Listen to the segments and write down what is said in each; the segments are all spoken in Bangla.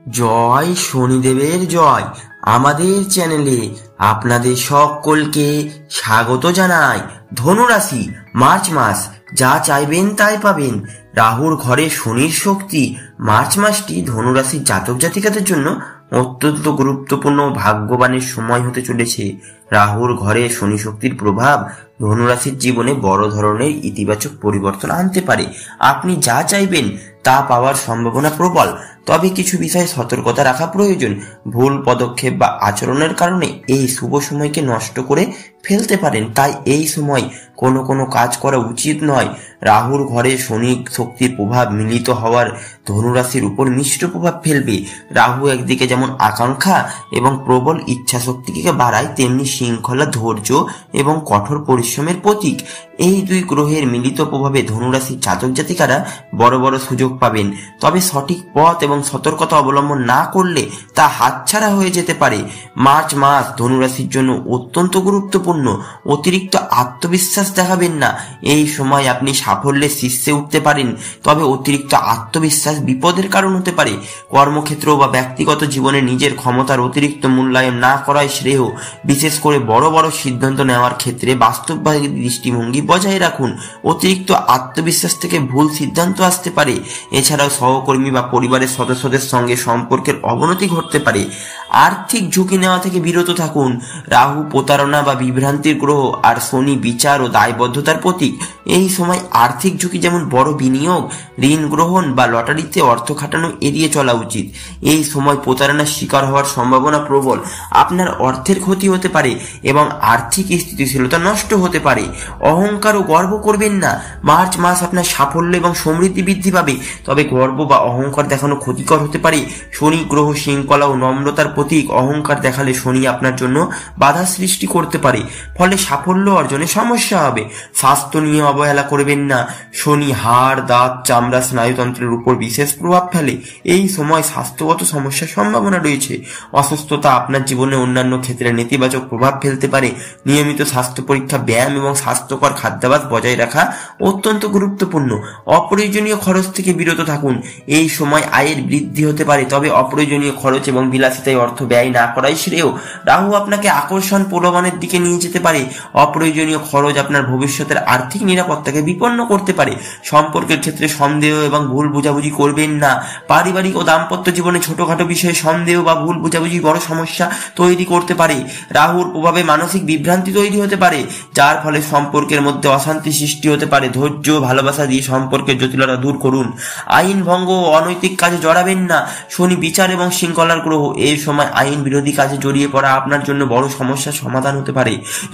জয় শনিদেবের জয়। আমাদের চ্যানেলে আপনাদের সকলকে স্বাগত জানাই। ধনুরাশি, মার্চ মাস যা চাইবেন তাই পাবেন। রাহুর ঘরে শনির শক্তি। মার্চ মাসটি ধনুরাশির জাতক জাতিকাদের জন্য অত্যন্ত গুরুত্বপূর্ণ ভাগ্যবানের সময় হতে চলেছে। রাহুর ঘরে শনি শক্তির প্রভাব ধনুরাশির জীবনে বড় ধরনের ইতিবাচক পরিবর্তন আনতে পারে। আপনি যা চাইবেন তা পাওয়ার সম্ভাবনা প্রবল, তবে কিছু বিষয়ে সতর্কতা রাখা প্রয়োজন। ভুল পদক্ষেপ বা আচরণের কারণে এই শুভ সময়কে নষ্ট করে ফেলতে পারেন, তাই এই সময় কোনো কাজ করা উচিত নয়। রাহুর ঘরে শনি শক্তির প্রভাব মিলিত হওয়ার ধনুরাশির উপর মিশ্র প্রভাব ফেলবে। রাহু একদিকে যেমন আকাঙ্ক্ষা এবং প্রবল ইচ্ছা শক্তিকে বাড়ায়, তেমনি শৃঙ্খলা, ধৈর্য এবং কঠোর পরিশ্রমের প্রতীক। এই দুই গ্রহের মিলিত প্রভাবে ধনুরাশির জাতক জাতিকারা বড় বড় সুযোগ পাবেন, তবে সঠিক পথ এবং সতর্কতা অবলম্বন না করলে তা হাতছাড়া হয়ে যেতে পারে। মার্চ মাস ধনুরাশির জন্য অত্যন্ত গুরুত্বপূর্ণ। অতিরিক্ত আত্মবিশ্বাস দেখাবেন না। এই সময় আপনি সাফল্যের শীর্ষে উঠতে পারেন, তবে অতিরিক্ত আত্মবিশ্বাস বিপদের কারণ হতে পারে। কর্মক্ষেত্র বা ব্যক্তিগত জীবনে নিজের ক্ষমতার অতিরিক্ত মূল্যায়ন না করাই শ্রেয়। বিশেষ করে বড় বড় সিদ্ধান্ত নেওয়ার ক্ষেত্রে বাস্তববাদী দৃষ্টিভঙ্গি বজায় রাখুন। অতিরিক্ত আত্মবিশ্বাস থেকে ভুল সিদ্ধান্ত আসতে পারে। এছাড়াও সহকর্মী বা পরিবারের সদস্যদের সঙ্গে সম্পর্কের অবনতি ঘটতে পারে। আর্থিক ঝুঁকি নেওয়া থেকে বিরত থাকুন। রাহু প্রতারণা বা বিভ্রান্তির গ্রহ, আর শনি বিচার ও দায়বদ্ধতার প্রতীক। এই সময় আর্থিক ঝুঁকি যেমন বড় বিনিয়োগ, ঋণ গ্রহণ বা লটারিতে অর্থ খাটানো এড়িয়ে চলা উচিত। এই সময় প্রতারণার শিকার হওয়ার সম্ভাবনা প্রবল। আপনার অর্থের ক্ষতি হতে পারে এবং আর্থিক স্থিতিশীলতা নষ্ট হতে পারে। অহংকার ও গর্ব করবেন না। মার্চ মাস আপনার সাফল্য এবং সমৃদ্ধি বৃদ্ধি পাবে, তবে গর্ব বা অহংকার দেখানো ক্ষতিকর হতে পারে। শনি গ্রহ শৃঙ্খলা ও নম্রতার প্রতীক। অহংকার দেখালে শনি আপনার জন্য বাধা সৃষ্টি করতে পারে, ফলে সাফল্য অর্জনে সমস্যা হবে। স্বাস্থ্য নিয়ে অবহেলা করবেন না। শনি হাড়, দাঁত, চামড়া, স্নায়ুতন্ত্রের উপর বিশেষ প্রভাব ফেলে। এই সময় স্বাস্থ্যগত সমস্যার সম্ভাবনা রয়েছে। অসুস্থতা আপনার জীবনে অন্যান্য ক্ষেত্রে নেতিবাচক প্রভাব ফেলতে পারে। নিয়মিত স্বাস্থ্য পরীক্ষা, ব্যায়াম এবং স্বাস্থ্যকর খাদ্যাভ্যাস বজায় রাখা অত্যন্ত গুরুত্বপূর্ণ। অপ্রয়োজনীয় খরচ থেকে বিরত থাকুন। এই সময় আয়ের বৃদ্ধি হতে পারে, তবে অপ্রয়োজনীয় খরচ এবং বিলাসিতায় অর্থ ব্যয় না করাই শ্রেয়। রাহু আপনাকে আকর্ষণ প্রলোভনের দিকে নিয়ে যেতে পারে। অপ্রয়োজনীয় খরচ আপনার ভবিষ্যতের আর্থিক নিরাপত্তাকে বিপন্ন করতে পারে। সম্পর্কের ক্ষেত্রে সন্দেহ এবং ভুল বোঝাবুঝি করবেন না। পারিবারিক ও দাম্পত্য জীবনে ছোটখাটো বিষয়ে সন্দেহ বা ভুল বোঝাবুঝি বড় সমস্যা তৈরি করতে পারে। রাহুর প্রভাবে মানসিক বিভ্রান্তি তৈরি হতে পারে, যার ফলে সম্পর্কের মধ্যে অশান্তি সৃষ্টি হতে পারে। ধৈর্য ও ভালোবাসা দিয়ে সম্পর্কের জটিলতা দূর করুন। আইন ভঙ্গ ও অনৈতিক কাজে জড়াবেন না। শনি বিচার এবং শৃঙ্খলার গ্রহ। এই সময় আইন বিরোধী কাজে জড়িয়ে পড়া আপনার জন্য বড় সমস্যার সমাধান হতে পারে।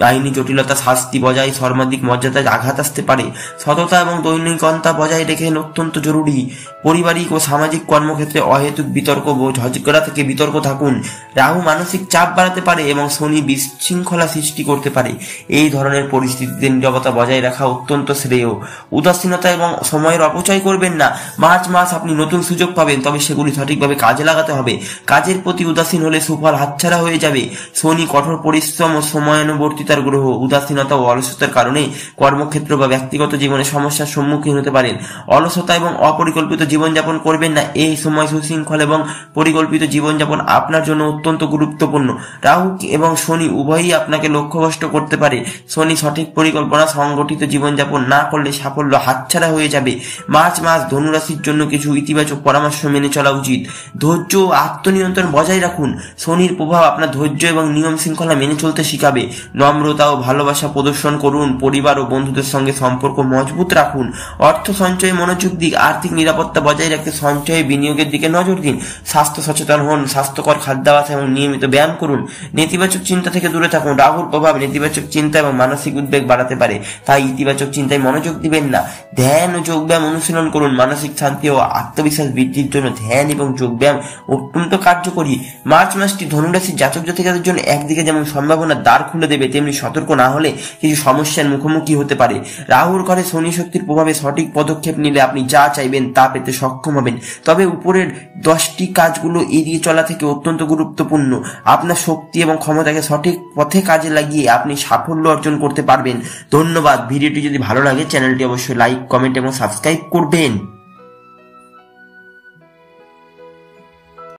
আইনি জটিলতা, শাস্তি বজায়, সর্বাধিক মর্যাদায় আঘাত আসতে পারে। সততা এবং দৈনিকতা বজায় রেখে অত্যন্ত জরুরি। পারিবারিক ও সামাজিক কর্মক্ষেত্রে অহেতুক বিতর্ক ও ঝগড়া থেকে বিতর্ক থাকুন। রাহু মানসিক চাপ বাড়াতে পারে এবং শনি বিশৃঙ্খলা সৃষ্টি করতে পারে। এই ধরনের পরিস্থিতিতে নীরবতা বজায় রাখা অত্যন্ত শ্রেয়। উদাসীনতা এবং সময়ের অপচয় করবেন না। মার্চ মাস আপনি নতুন সুযোগ পাবেন, তবে সেগুলি সঠিকভাবে কাজে লাগাতে হবে। কাজের প্রতি উদাসীন হলে সুফল হাতছাড়া হয়ে যাবে। শনি কঠোর পরিশ্রম ও সময়ানুবর্তিতার গ্রহ। উদাসীনতা ও অলসতার কারণে কর্মক্ষেত্র বা ব্যক্তিগত জীবনে সমস্যার সম্মুখীন হতে পারেন। অলসতা এবং অপরিকল্পিত জীবনযাপন করবেন না। এই সময় সুশৃঙ্খল এবং পরিকল্পিত জীবনযাপন আপনার জন্য অত্যন্ত গুরুত্বপূর্ণ। রাহু এবং শনি উভয়ই আপনাকে লক্ষ্যভ্রষ্ট করতে পারে। শনি সঠিক পরিকল্পনা, সংগঠিত জীবনযাপন না করলে সাফল্য হাতছাড়া হয়ে যাবে। মার্চ মাস ধনুরাশির জন্য কিছু ইতিবাচক পরামর্শ মেনে চলা উচিত। ধৈর্য ও আত্মনিয়ন্ত্রণ বজায় রাখুন। শনির প্রভাব আপনার ধৈর্য এবং নিয়ম শৃঙ্খলা মেনে চলতে শিখাবে। নম্রতা ও ভালোবাসা প্রদর্শন করুন। পরিবার ও বন্ধুদের সঙ্গে সম্পর্ক মজবুত রাখুন। অর্থ সঞ্চয়ে মনোযোগ দিন। আর্থিক নিরাপত্তা বজায় রাখতে সঞ্চয়ে বিনিয়োগের দিকে নজর দিন। স্বাস্থ্য সচেতন হন। স্বাস্থ্যকর খাদ্যাভ্যাস এবং নিয়মিত ব্যায়াম করুন। নেতিবাচক চিন্তা থেকে দূরে থাকুন। রাহুর প্রভাব নেতিবাচক চিন্তা এবং মানসিক উদ্বেগ বাড়াতে পারে, তাই ইতিবাচক চিন্তায় মনোযোগ দিবেন না। ধ্যান ও যোগব্যায়াম অনুশীলন করুন। মানসিক শান্তি ও আত্মবিশ্বাস বৃদ্ধির জন্য ধ্যান এবং যোগব্যায়াম অত্যন্ত কার্যকরী। মার্চ মাসটি ধনুরাশির জাতক জাতিকাদের জন্য একদিকে যেমন সম্ভাবনার দ্বার খুলে দেবে, তেমনি সতর্ক না হলে কিছু সমস্যার মুখোমুখি হতে পারে। রাহুর ঘরে শনি শক্তির প্রভাবে সঠিক পদক্ষেপ নিলে আপনি যা চাইবেন তা পেতে সক্ষম হবেন, তবে উপরের 10টি কাজগুলো এড়িয়ে চলা থেকে অত্যন্ত গুরুত্বপূর্ণ। আপনার শক্তি এবং ক্ষমতাকে সঠিক পথে কাজে লাগিয়ে আপনি সাফল্য অর্জন করতে পারবেন। ধন্যবাদ। ভিডিওটি যদি ভালো লাগে চ্যানেলটি অবশ্যই লাইক, কমেন্ট এবং সাবস্ক্রাইব করবেন।